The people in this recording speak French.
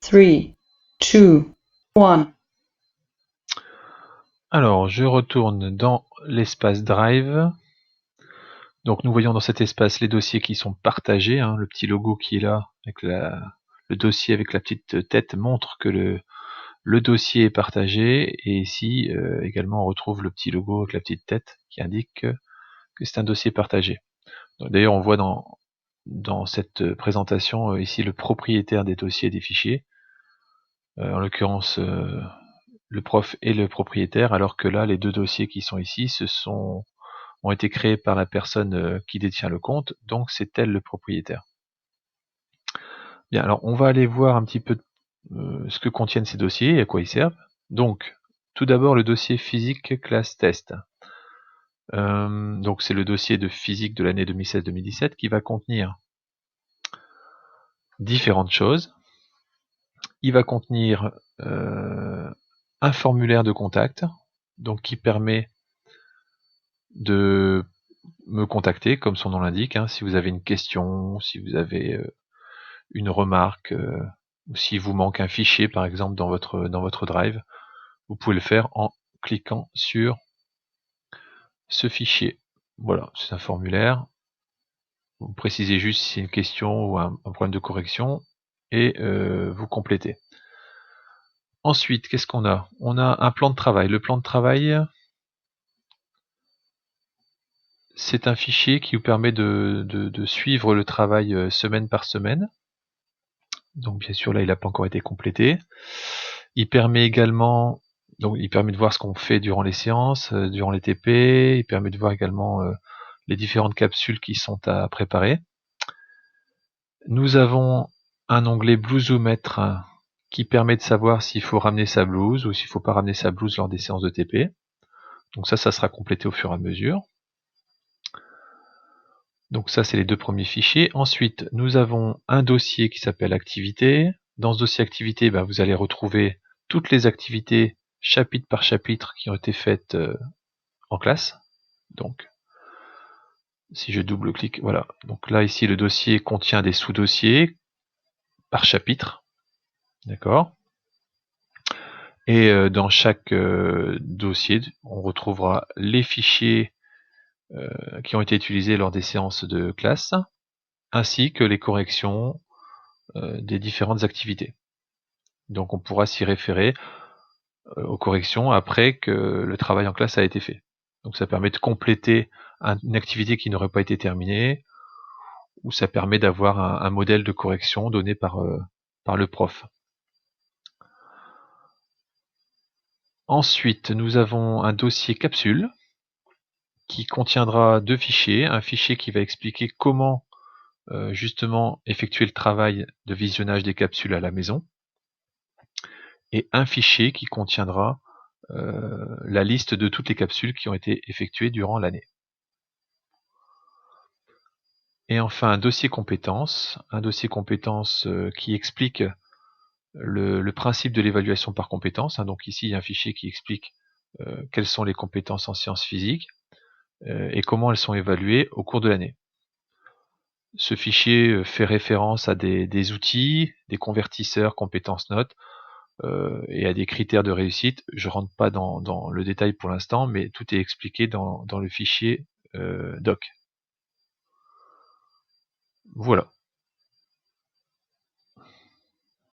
3, 2, 1. Alors, je retourne dans l'espace Drive. Donc, nous voyons dans cet espace les dossiers qui sont partagés. Le petit logo qui est là, avec le dossier avec la petite tête, montre que le dossier est partagé. Et ici, également, on retrouve le petit logo avec la petite tête qui indique que c'est un dossier partagé. D'ailleurs, on voit dans cette présentation ici le propriétaire des dossiers et des fichiers. En l'occurrence, le prof et le propriétaire, alors que là, les deux dossiers qui sont ici, ont été créés par la personne qui détient le compte, donc c'est elle le propriétaire. Bien, alors on va aller voir un petit peu ce que contiennent ces dossiers et à quoi ils servent. Donc, tout d'abord le dossier physique classe test. Donc c'est le dossier de physique de l'année 2016-2017 qui va contenir différentes choses. Il va contenir un formulaire de contact, donc qui permet de me contacter, comme son nom l'indique, si vous avez une question, si vous avez une remarque, ou s'il vous manque un fichier par exemple dans votre Drive, vous pouvez le faire en cliquant sur ce fichier. Voilà, c'est un formulaire. Vous précisez juste si c'est une question ou un problème de correction et vous complétez. Ensuite, qu'est-ce qu'on a? On a un plan de travail. Le plan de travail, c'est un fichier qui vous permet de suivre le travail semaine par semaine. Donc bien sûr là il n'a pas encore été complété. Il permet également, donc il permet de voir ce qu'on fait durant les séances, durant les TP, il permet de voir également les différentes capsules qui sont à préparer. Nous avons un onglet blousomètre qui permet de savoir s'il faut ramener sa blouse ou s'il ne faut pas ramener sa blouse lors des séances de TP. Donc ça sera complété au fur et à mesure. Donc ça, c'est les deux premiers fichiers. Ensuite, nous avons un dossier qui s'appelle activité. Dans ce dossier activité, vous allez retrouver toutes les activités chapitre par chapitre qui ont été faites en classe. Donc, si je double-clique, voilà. Donc là, ici, le dossier contient des sous-dossiers par chapitre. D'accord. Et dans chaque dossier, on retrouvera les fichiers qui ont été utilisés lors des séances de classe, ainsi que les corrections des différentes activités. Donc on pourra s'y référer aux corrections après que le travail en classe a été fait. Donc ça permet de compléter une activité qui n'aurait pas été terminée, ou ça permet d'avoir un modèle de correction donné par le prof. Ensuite, nous avons un dossier capsule qui contiendra deux fichiers. Un fichier qui va expliquer comment justement effectuer le travail de visionnage des capsules à la maison, et un fichier qui contiendra la liste de toutes les capsules qui ont été effectuées durant l'année. Et enfin un dossier compétences qui explique le principe de l'évaluation par compétences. Donc ici il y a un fichier qui explique quelles sont les compétences en sciences physiques et comment elles sont évaluées au cours de l'année. Ce fichier fait référence à des outils, des convertisseurs, compétences notes, et à des critères de réussite. Je rentre pas dans le détail pour l'instant, mais tout est expliqué dans le fichier doc. Voilà.